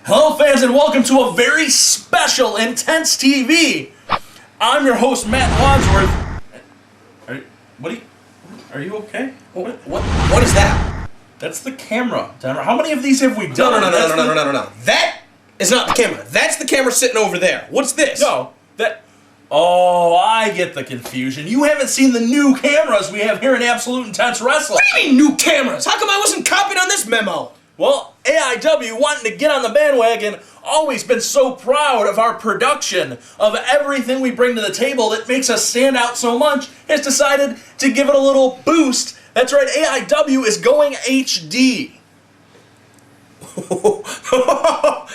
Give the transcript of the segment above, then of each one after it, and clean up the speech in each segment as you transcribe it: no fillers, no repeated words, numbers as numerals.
Hello fans and welcome to a very special Intense TV. I'm your host Matt Wadsworth. Are you okay? What is that? That's the camera, Denver. How many of these have we done? No. That is not the camera. That's the camera sitting over there. What's this? No, that... Oh, I get the confusion. You haven't seen the new cameras we have here in Absolute Intense Wrestling. What do you mean new cameras? How come I wasn't copied on this memo? Well, AIW, wanting to get on the bandwagon, always been so proud of our production, of everything we bring to the table that makes us stand out so much, has decided to give it a little boost. That's right, AIW is going HD.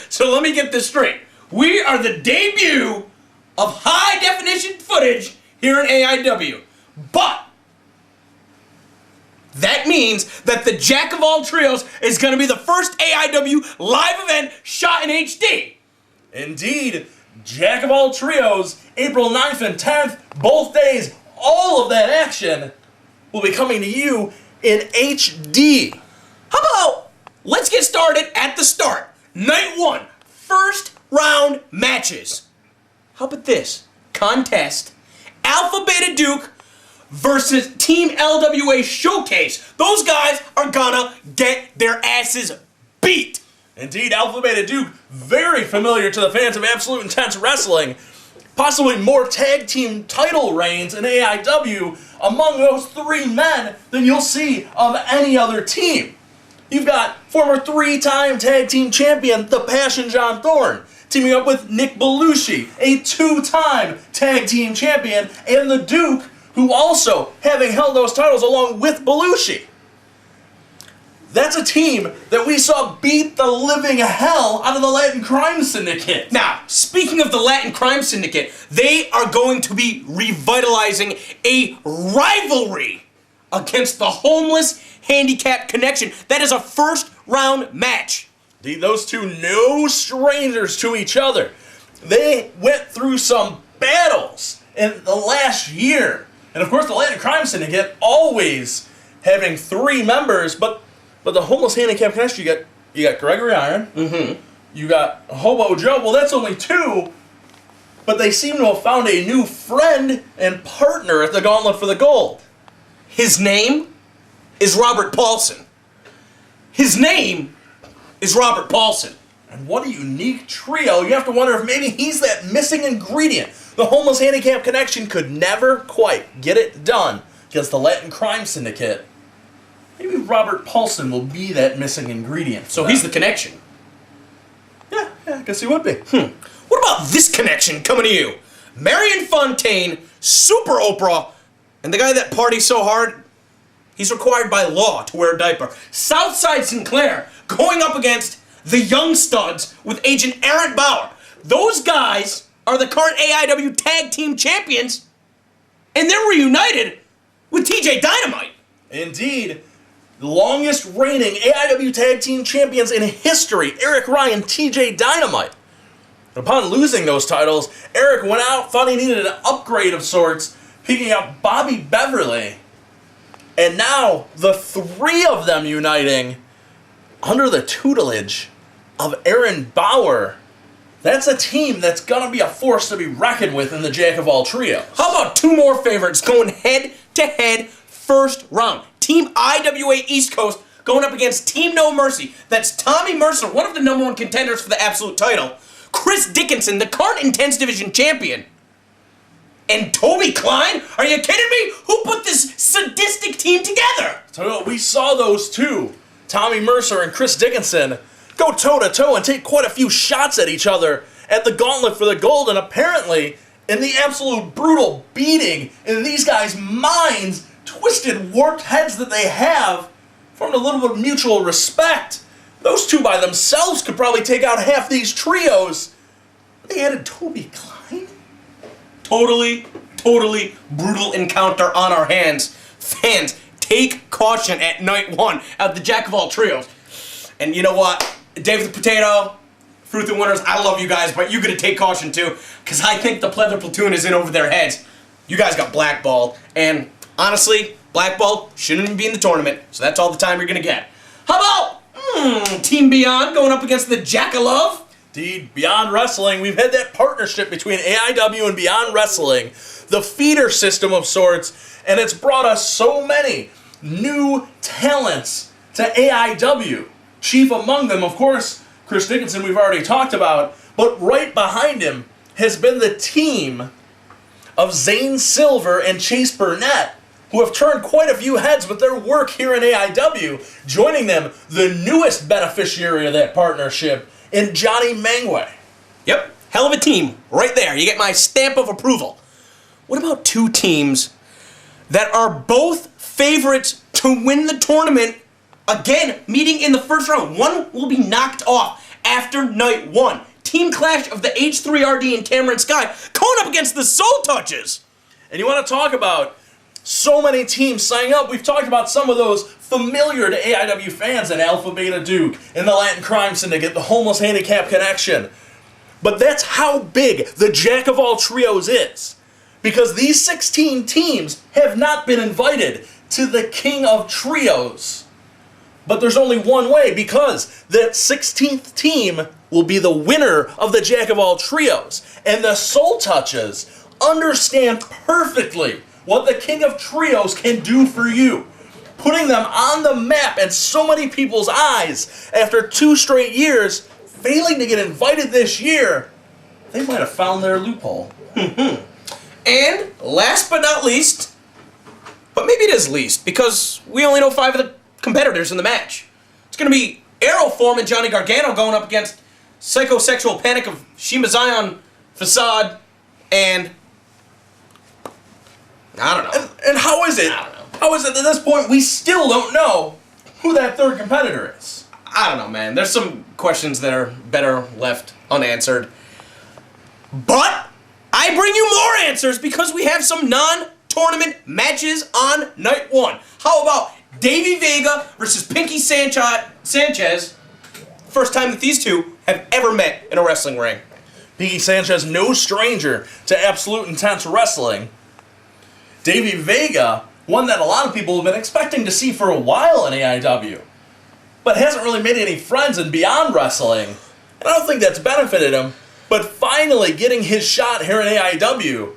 So let me get this straight. We are the debut of high-definition footage here in AIW. But that means that the Jack of all trios is going to be the first AIW live event shot in HD. Indeed, Jack of all trios, April 9th and 10th, both days, all of that action will be coming to you in HD. How about let's get started at the start. Night 1, first round matches. How about this? Contest, Alpha Beta Duke versus Team LWA Showcase. Those guys are gonna get their asses beat. Indeed, Alpha Beta Duke, very familiar to the fans of Absolute Intense Wrestling. Possibly more tag team title reigns in AIW among those three men than you'll see of any other team. You've got former three-time tag team champion, The Passion John Thorne, teaming up with Nick Belushi, a two-time tag team champion, and the Duke, who also, having held those titles along with Belushi. That's a team that we saw beat the living hell out of the Latin Crime Syndicate. Now, speaking of the Latin Crime Syndicate, they are going to be revitalizing a rivalry against the Homeless Handicap Connection. That is a first round match. Indeed, those two no strangers to each other. They went through some battles in the last year. And of course, the Latin Crime Syndicate always having three members, but the Homeless Handicap Connection, you got Gregory Iron, you got Hobo Joe. Well, that's only two, but they seem to have found a new friend and partner at the Gauntlet for the Gold. His name is Robert Paulson. His name is Robert Paulson. And what a unique trio. You have to wonder if maybe he's that missing ingredient. The Homeless Handicap Connection could never quite get it done against the Latin Crime Syndicate. Maybe Robert Paulson will be that missing ingredient. So he's the connection. Yeah, I guess he would be. What about this connection coming to you? Marion Fontaine, Super Oprah, and the guy that parties so hard, he's required by law to wear a diaper. Southside Sinclair going up against the Young Studs with Agent Aaron Bauer. Those guys are the current AIW Tag Team Champions, and they're reunited with TJ Dynamite. Indeed, the longest reigning AIW Tag Team Champions in history, Eric Ryan, TJ Dynamite. Upon losing those titles, Eric went out, thought he needed an upgrade of sorts, picking up Bobby Beverly. And now, the three of them uniting under the tutelage of Aaron Bauer. That's a team that's going to be a force to be reckoned with in the Jack of all trios. How about two more favorites going head-to-head first round? Team IWA East Coast going up against Team No Mercy. That's Tommy Mercer, one of the #1 contenders for the Absolute title. Chris Dickinson, the current Intense Division champion. And Toby Klein? Are you kidding me? Who put this sadistic team together? So we saw those two, Tommy Mercer and Chris Dickinson, go toe-to-toe and take quite a few shots at each other at the Gauntlet for the Gold, and apparently, in the absolute brutal beating in these guys' minds, twisted, warped heads that they have, formed a little bit of mutual respect. Those two by themselves could probably take out half these trios. They added Toby Klein? Totally brutal encounter on our hands. Fans, take caution at night 1 of the Jack of all trios. And you know what? Dave the Potato, Fruit the Winners, I love you guys, but you gotta take caution too, because I think the Pleather Platoon is in over their heads. You guys got blackballed, and honestly, blackballed shouldn't even be in the tournament, so that's all the time you're gonna get. How about Team Beyond going up against the Jack of Love. Indeed, Beyond Wrestling, we've had that partnership between AIW and Beyond Wrestling, the feeder system of sorts, and it's brought us so many new talents to AIW. Chief among them, of course, Chris Dickinson we've already talked about, but right behind him has been the team of Zane Silver and Chase Burnett, who have turned quite a few heads with their work here in AIW, joining them, the newest beneficiary of that partnership, in Johnny Mangway. Yep, hell of a team, right there. You get my stamp of approval. What about two teams that are both favorites to win the tournament, again, meeting in the first round? One will be knocked off after night one. Team clash of the H3RD and Cameron Sky going up against the Soul Touches. And you want to talk about so many teams signing up. We've talked about some of those familiar to AIW fans in Alpha Beta Duke, in the Latin Crime Syndicate, the Homeless Handicap Connection. But that's how big the Jack of all trios is. Because these 16 teams have not been invited to the King of Trios. But there's only one way, because that 16th team will be the winner of the Jack of all trios. And the Soul Touches understand perfectly what the King of Trios can do for you. Putting them on the map and so many people's eyes after 2 straight years, failing to get invited this year, they might have found their loophole. And last but not least, but maybe it is least, because we only know 5 of the competitors in the match. It's going to be Aeroform and Johnny Gargano going up against Psychosexual Panic of Shima Zion, Facade, and I don't know. And how is it? I don't know. How is it at this point we still don't know who that third competitor is? I don't know, man. There's some questions that are better left unanswered. But I bring you more answers because we have some non-tournament matches on night one. How about Davey Vega versus Pinky Sanchez? First time that these two have ever met in a wrestling ring. Pinky Sanchez, no stranger to Absolute Intense Wrestling. Davey Vega, one that a lot of people have been expecting to see for a while in AIW, but hasn't really made any friends in Beyond Wrestling. And I don't think that's benefited him, but finally getting his shot here in AIW.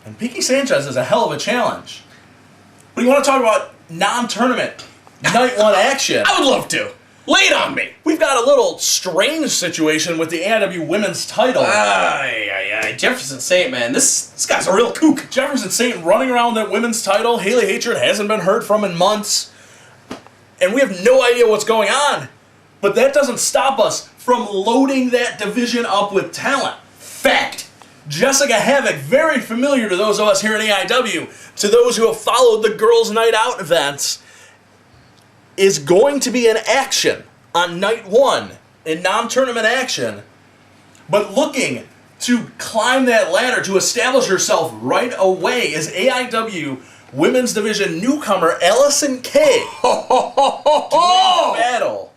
And Pinky Sanchez is a hell of a challenge. But you want to talk about non-tournament, night one action? I would love to. Lay it on me. We've got a little strange situation with the AIW Women's title. Jefferson Saint, man, this guy's a real kook. Jefferson Saint running around that women's title. Haley Hatred hasn't been heard from in months. And we have no idea what's going on. But that doesn't stop us from loading that division up with talent. Fact. Jessica Havoc, very familiar to those of us here at AIW, to those who have followed the Girls' Night Out events, is going to be in action on night one in non-tournament action, but looking to climb that ladder to establish herself right away is AIW Women's Division newcomer Allison Kay. Battle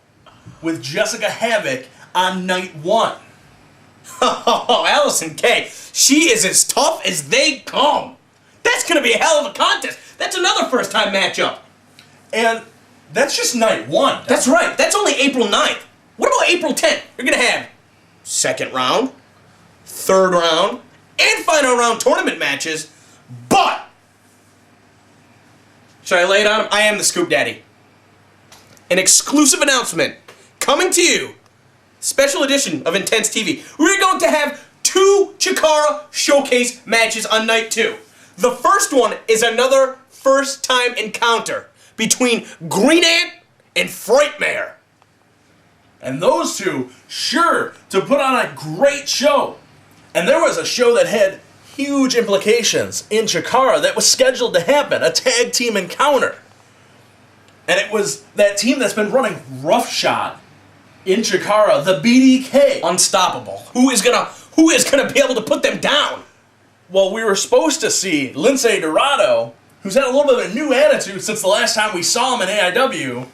with Jessica Havoc on night one. Allison Kay, she is as tough as they come. That's going to be a hell of a contest. That's another first-time matchup. And that's just night one. That's right. That's only April 9th. What about April 10th? You're going to have second round, third round, and final round tournament matches. But, should I lay it on him? I am the Scoop Daddy. An exclusive announcement coming to you. Special edition of Intense TV. We're going to have 2 Chikara Showcase matches on night 2. The first one is another first-time encounter between Green Ant and Frightmare. And those two, sure to put on a great show. And there was a show that had huge implications in Chikara that was scheduled to happen, a tag team encounter. And it was that team that's been running roughshod in Chikara, the BDK. Unstoppable. Who is gonna be able to put them down? Well, we were supposed to see Lindsay Dorado, who's had a little bit of a new attitude since the last time we saw him in AIW,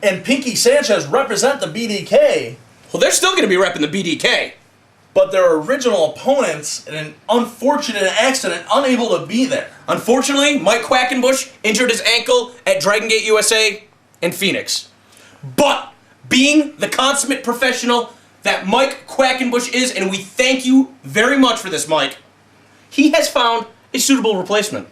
and Pinky Sanchez represent the BDK. Well, they're still going to be repping the BDK. But their original opponents, in an unfortunate accident, unable to be there. Unfortunately, Mike Quackenbush injured his ankle at Dragon Gate USA in Phoenix. But being the consummate professional that Mike Quackenbush is, and we thank you very much for this, Mike, he has found a suitable replacement.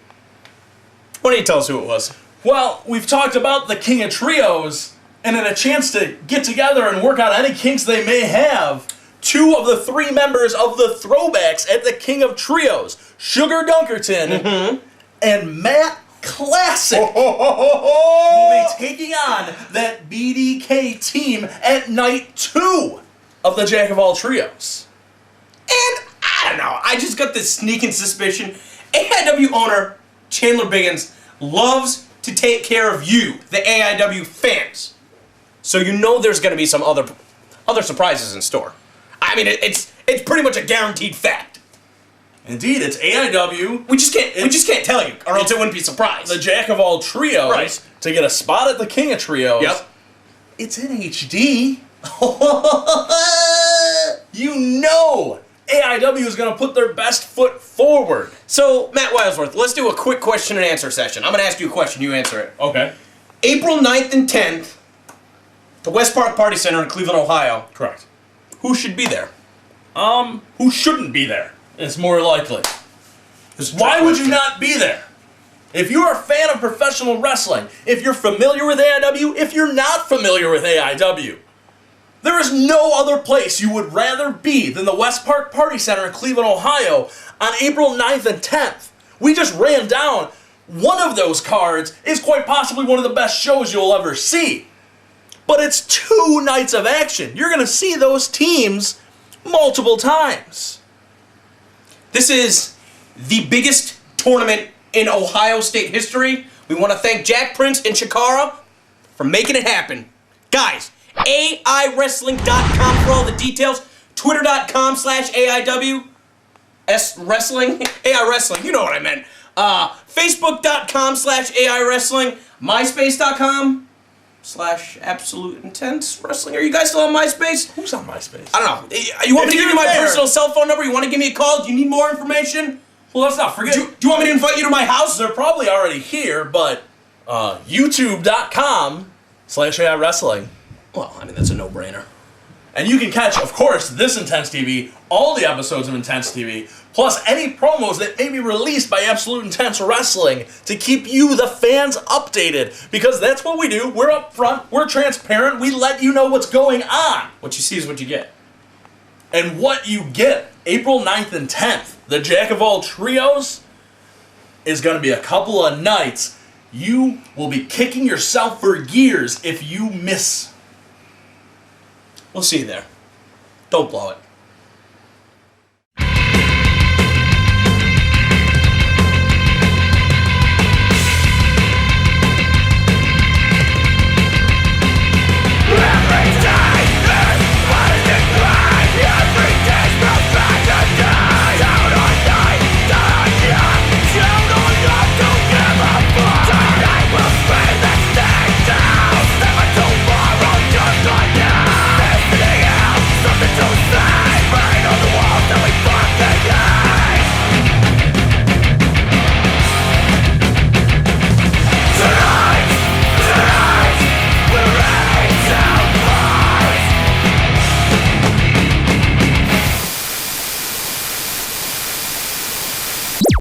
Why don't you tell us who it was? Well, we've talked about the King of Trios, and in a chance to get together and work out any kinks they may have, 2 of the 3 members of the throwbacks at the King of Trios, Sugar Dunkerton and Matt Classic, will be taking on that BDK team at night 2 of the Jack of All Trios. And I don't know, I just got this sneaking suspicion AIW owner Chandler Biggins loves to take care of you, the AIW fans. So you know there's going to be some other surprises in store. I mean, it's pretty much a guaranteed fact. Indeed, it's AIW. We just can't tell you, or else it wouldn't be a surprise. The Jack of All Trios, right, to get a spot at the King of Trios. Yep. It's in HD. You know AIW is going to put their best foot forward. So, Matt Wadsworth, let's do a quick question and answer session. I'm going to ask you a question, you answer it. Okay. April 9th and 10th, the West Park Party Center in Cleveland, Ohio. Correct. Who should be there? Who shouldn't be there? It's more likely. Why would you not be there? If you're a fan of professional wrestling, if you're familiar with AIW, if you're not familiar with AIW, there is no other place you would rather be than the West Park Party Center in Cleveland, Ohio on April 9th and 10th. We just ran down one of those cards is quite possibly one of the best shows you'll ever see. But it's 2 nights of action. You're going to see those teams multiple times. This is the biggest tournament in Ohio State history. We want to thank Jack Prince and Shakara for making it happen. Guys, AIWrestling.com for all the details. Twitter.com/AIW. Wrestling? AI Wrestling, you know what I meant. Facebook.com/AIWrestling. MySpace.com/Absolute Intense Wrestling. Are you guys still on MySpace? Who's on MySpace? I don't know. You want me to give you my personal cell phone number? You want to give me a call? Do you need more information? Well, let's not forget. Do you want me to invite you to my house? They're probably already here, but YouTube.com/AI Wrestling. Well, I mean, that's a no-brainer. And you can catch, of course, this Intense TV, all the episodes of Intense TV, plus any promos that may be released by Absolute Intense Wrestling to keep you, the fans, updated. Because that's what we do. We're upfront. We're transparent. We let you know what's going on. What you see is what you get. And what you get, April 9th and 10th, the Jack of All Trios, is going to be a couple of nights. You will be kicking yourself for years if you miss. We'll see you there. Don't blow it.